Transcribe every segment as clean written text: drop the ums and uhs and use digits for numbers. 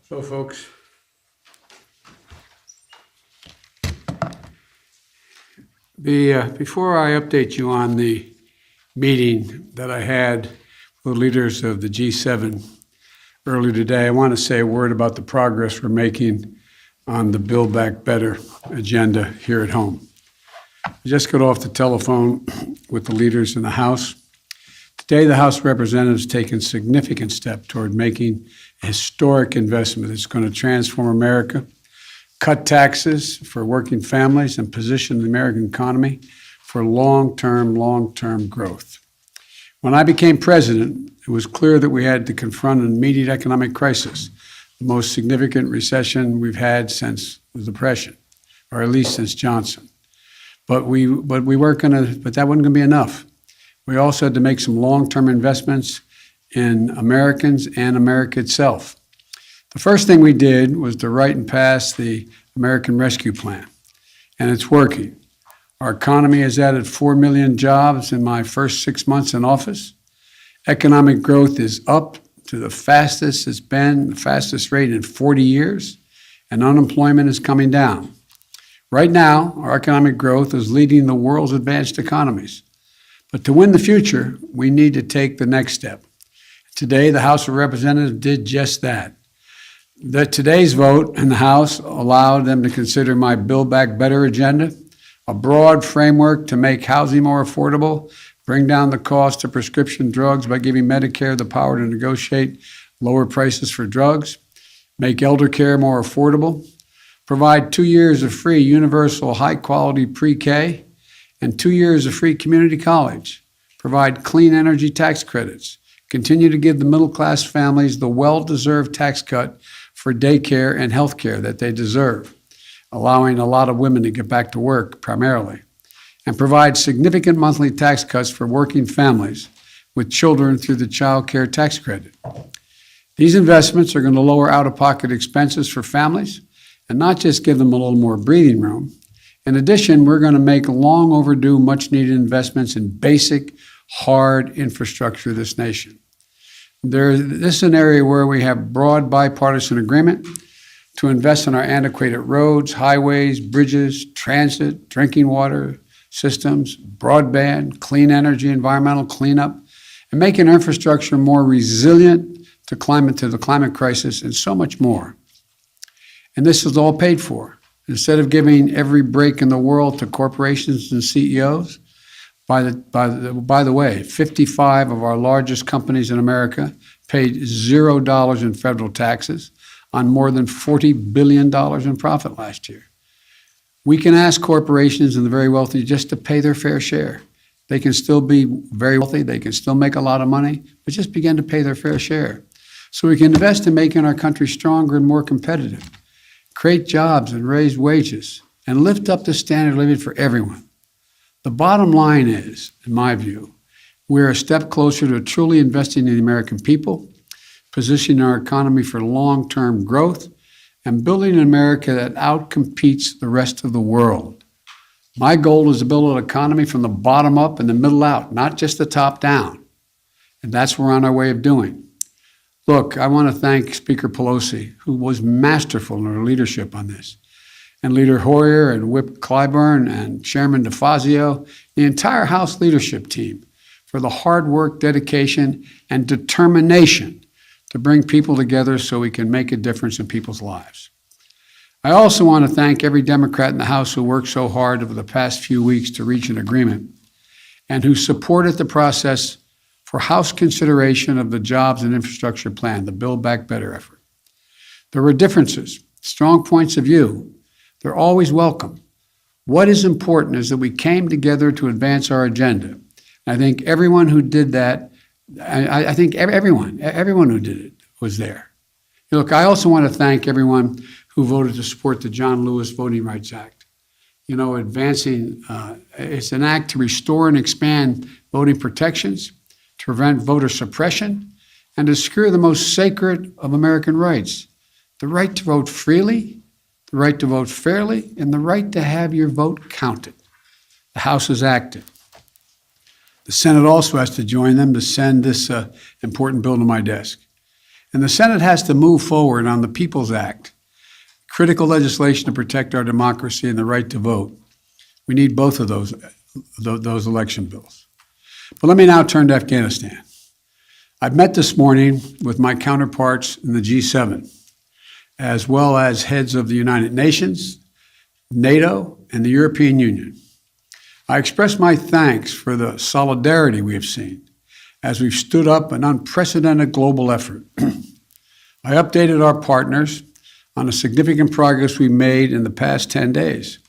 So, folks, before I update you on the meeting that I had with leaders of the G7 earlier today, I want to say a word about the progress we're making on the Build Back Better agenda here at home. I just got off the telephone with the leaders in the House. Today, the House of Representatives has taken a significant step toward making a historic investment that's going to transform America, cut taxes for working families, and position the American economy for long-term growth. When I became president, it was clear that we had to confront an immediate economic crisis, the most significant recession we've had since the Depression, or at least since Johnson. But that wasn't going to be enough. We also had to make some long-term investments in Americans and America itself. The first thing we did was to write and pass the American Rescue Plan, and it's working. Our economy has added 4 million jobs in my first 6 months in office. Economic growth is up to the fastest it's been, the fastest rate in 40 years, and unemployment is coming down. Right now, our economic growth is leading the world's advanced economies. But to win the future, we need to take the next step. Today, the House of Representatives did just that. Today's vote in the House allowed them to consider my Build Back Better agenda, a broad framework to make housing more affordable, bring down the cost of prescription drugs by giving Medicare the power to negotiate lower prices for drugs, make elder care more affordable, provide 2 years of free universal high-quality pre-K, and 2 years of free community college, provide clean energy tax credits, continue to give the middle-class families the well-deserved tax cut for daycare and health care that they deserve, allowing a lot of women to get back to work primarily, and provide significant monthly tax cuts for working families with children through the child care tax credit. These investments are going to lower out-of-pocket expenses for families and not just give them a little more breathing room. In addition, we're going to make long overdue, much needed investments in basic, hard infrastructure of this nation. This is an area where we have broad bipartisan agreement to invest in our antiquated roads, highways, bridges, transit, drinking water systems, broadband, clean energy, environmental cleanup, and making infrastructure more resilient to the climate crisis, and so much more. And this is all paid for. Instead of giving every break in the world to corporations and CEOs, by the way, 55 of our largest companies in America paid $0 in federal taxes on more than $40 billion in profit last year. We can ask corporations and the very wealthy just to pay their fair share. They can still be very wealthy, they can still make a lot of money, but just begin to pay their fair share. So we can invest in making our country stronger and more competitive, create jobs and raise wages, and lift up the standard of living for everyone. The bottom line is, in my view, we're a step closer to truly investing in the American people, positioning our economy for long-term growth, and building an America that outcompetes the rest of the world. My goal is to build an economy from the bottom up and the middle out, not just the top down. And that's what we're on our way of doing. Look, I want to thank Speaker Pelosi, who was masterful in her leadership on this, and Leader Hoyer and Whip Clyburn and Chairman DeFazio, the entire House leadership team, for the hard work, dedication, and determination to bring people together so we can make a difference in people's lives. I also want to thank every Democrat in the House who worked so hard over the past few weeks to reach an agreement and who supported the process for House consideration of the Jobs and Infrastructure Plan, the Build Back Better effort. There were differences, strong points of view. They're always welcome. What is important is that we came together to advance our agenda. I think everyone who did that, I think everyone who did it was there. Look, I also want to thank everyone who voted to support the John Lewis Voting Rights Act. You know, it's an act to restore and expand voting protections, to prevent voter suppression, and to secure the most sacred of American rights, the right to vote freely, the right to vote fairly, and the right to have your vote counted. The House is active. The Senate also has to join them to send this important bill to my desk. And the Senate has to move forward on the People's Act, critical legislation to protect our democracy and the right to vote. We need both of those election bills. But let me now turn to Afghanistan. I've met this morning with my counterparts in the G7, as well as heads of the United Nations, NATO, and the European Union. I express my thanks for the solidarity we have seen as we've stood up an unprecedented global effort. I updated our partners on the significant progress we made in the past 10 days.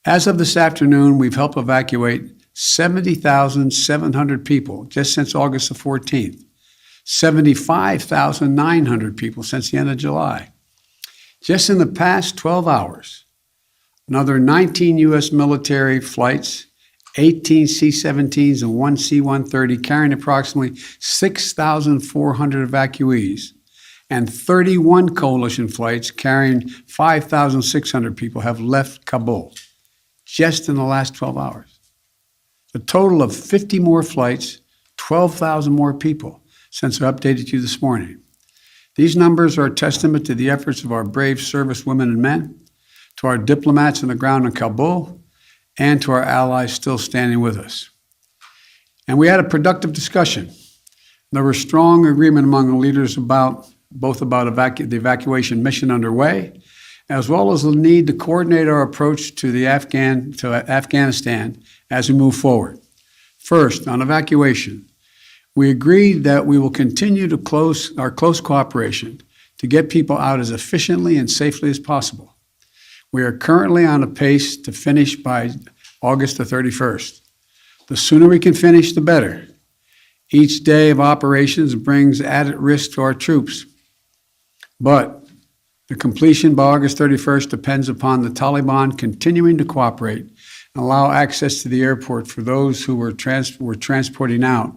As of this afternoon, we've helped evacuate 70,700 people just since August the 14th, 75,900 people since the end of July. Just in the past 12 hours, another 19 U.S. military flights, 18 C-17s and one C-130 carrying approximately 6,400 evacuees, and 31 coalition flights carrying 5,600 people have left Kabul just in the last 12 hours. A total of 50 more flights, 12,000 more people since I updated you this morning. These numbers are a testament to the efforts of our brave service women and men, to our diplomats on the ground in Kabul, and to our allies still standing with us. And we had a productive discussion. There was strong agreement among the leaders about the evacuation mission underway, as well as the need to coordinate our approach to Afghanistan as we move forward. First, on evacuation, we agreed that we will continue to our close cooperation to get people out as efficiently and safely as possible. We are currently on a pace to finish by August the 31st. The sooner we can finish, the better. Each day of operations brings added risk to our troops, but the completion by August 31st depends upon the Taliban continuing to cooperate and allow access to the airport for those who we're transporting out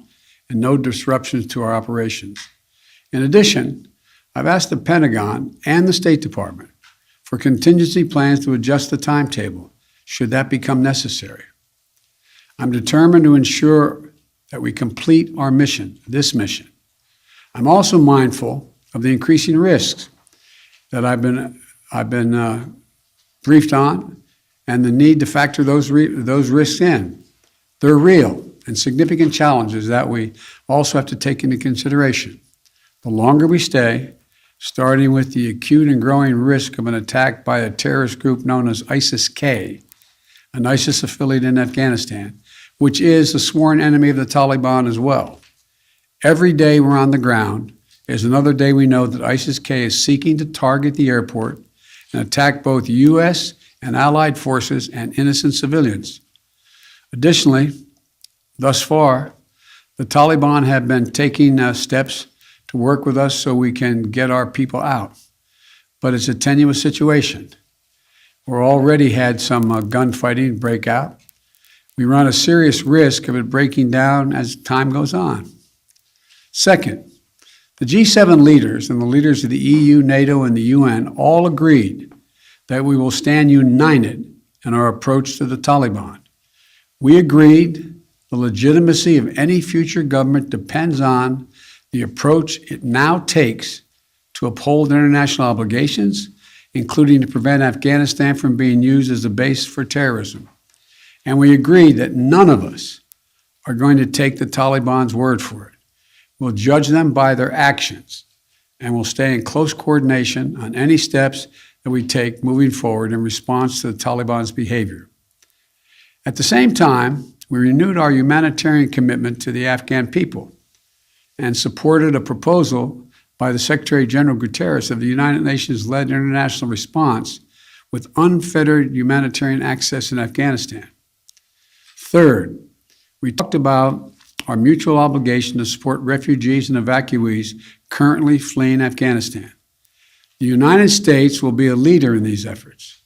and no disruptions to our operations. In addition, I've asked the Pentagon and the State Department for contingency plans to adjust the timetable should that become necessary. I'm determined to ensure that we complete our mission, this mission. I'm also mindful of the increasing risks that I've been briefed on, and the need to factor those risks in. They're real and significant challenges that we also have to take into consideration. The longer we stay, starting with the acute and growing risk of an attack by a terrorist group known as ISIS-K, an ISIS affiliate in Afghanistan, which is a sworn enemy of the Taliban as well. Every day we're on the ground is another day we know that ISIS-K is seeking to target the airport and attack both U.S. and allied forces and innocent civilians. Additionally, thus far, the Taliban have been taking steps to work with us so we can get our people out. But it's a tenuous situation. We've already had some gunfighting break out. We run a serious risk of it breaking down as time goes on. Second, the G7 leaders and the leaders of the EU, NATO, and the UN all agreed that we will stand united in our approach to the Taliban. We agreed the legitimacy of any future government depends on the approach it now takes to uphold international obligations, including to prevent Afghanistan from being used as a base for terrorism. And we agreed that none of us are going to take the Taliban's word for it. We'll judge them by their actions, and we'll stay in close coordination on any steps that we take moving forward in response to the Taliban's behavior. At the same time, we renewed our humanitarian commitment to the Afghan people and supported a proposal by the Secretary General Guterres of the United Nations-led international response with unfettered humanitarian access in Afghanistan. Third, we talked about our mutual obligation to support refugees and evacuees currently fleeing Afghanistan. The United States will be a leader in these efforts,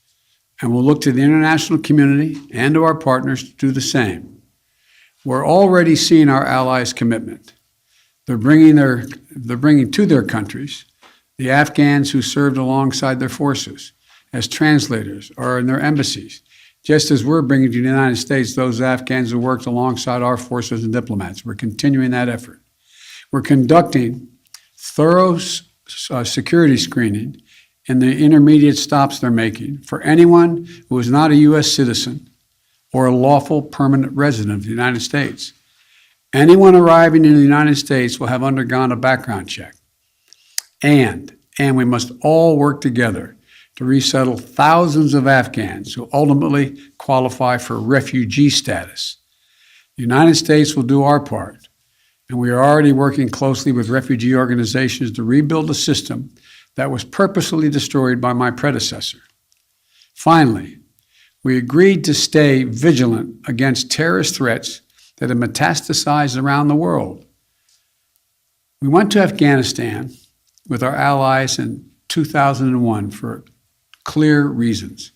and we'll look to the international community and to our partners to do the same. We're already seeing our allies' commitment. They're bringing to their countries the Afghans who served alongside their forces as translators or in their embassies, just as we're bringing to the United States those Afghans who worked alongside our forces and diplomats. We're continuing that effort. We're conducting thorough security screening in the intermediate stops they're making for anyone who is not a U.S. citizen or a lawful permanent resident of the United States. Anyone arriving in the United States will have undergone a background check. And we must all work together to resettle thousands of Afghans who ultimately qualify for refugee status. The United States will do our part, and we are already working closely with refugee organizations to rebuild a system that was purposely destroyed by my predecessor. Finally, we agreed to stay vigilant against terrorist threats that have metastasized around the world. We went to Afghanistan with our allies in 2001 for clear reasons.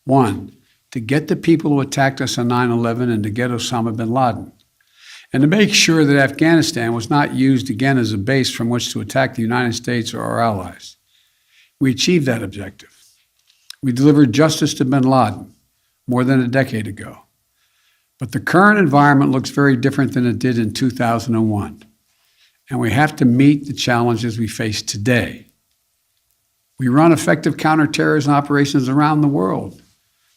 One, to get the people who attacked us on 9/11 and to get Osama bin Laden, and to make sure that Afghanistan was not used again as a base from which to attack the United States or our allies. We achieved that objective. We delivered justice to bin Laden more than a decade ago. But the current environment looks very different than it did in 2001, and we have to meet the challenges we face today. We run effective counterterrorism operations around the world,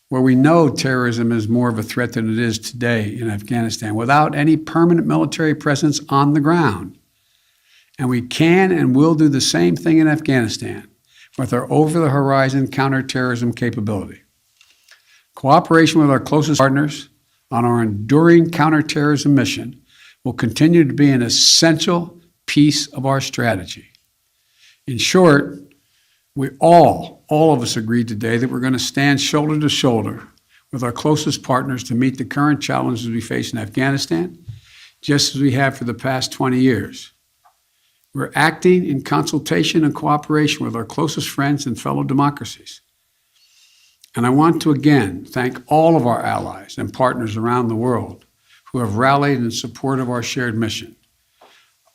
where we know terrorism is more of a threat than it is today in Afghanistan, without any permanent military presence on the ground. And we can and will do the same thing in Afghanistan with our over-the-horizon counterterrorism capability. Cooperation with our closest partners on our enduring counterterrorism mission will continue to be an essential piece of our strategy. In short, we all of us agreed today that we're going to stand shoulder to shoulder with our closest partners to meet the current challenges we face in Afghanistan, just as we have for the past 20 years. We're acting in consultation and cooperation with our closest friends and fellow democracies. And I want to again thank all of our allies and partners around the world who have rallied in support of our shared mission.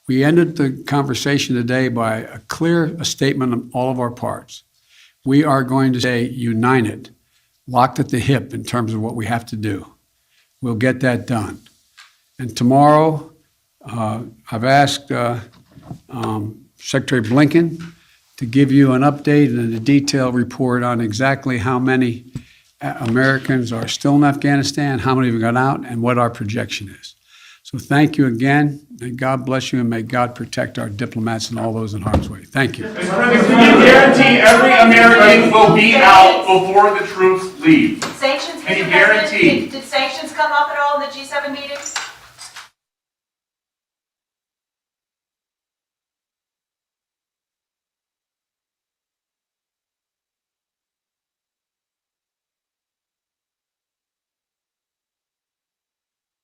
We ended the conversation today by a clear statement on all of our parts. We are going to stay united, locked at the hip in terms of what we have to do. We'll get that done. And tomorrow, I've asked Secretary Blinken to give you an update and a detailed report on exactly how many Americans are still in Afghanistan, how many have gone out, and what our projection is. So thank you again. May God bless you, and may God protect our diplomats and all those in harm's way. Thank you. Mr. President, can you guarantee every American will be out before the troops leave? Sanctions, Can you Mr. President, guarantee? did sanctions come up at all in the G7 meeting?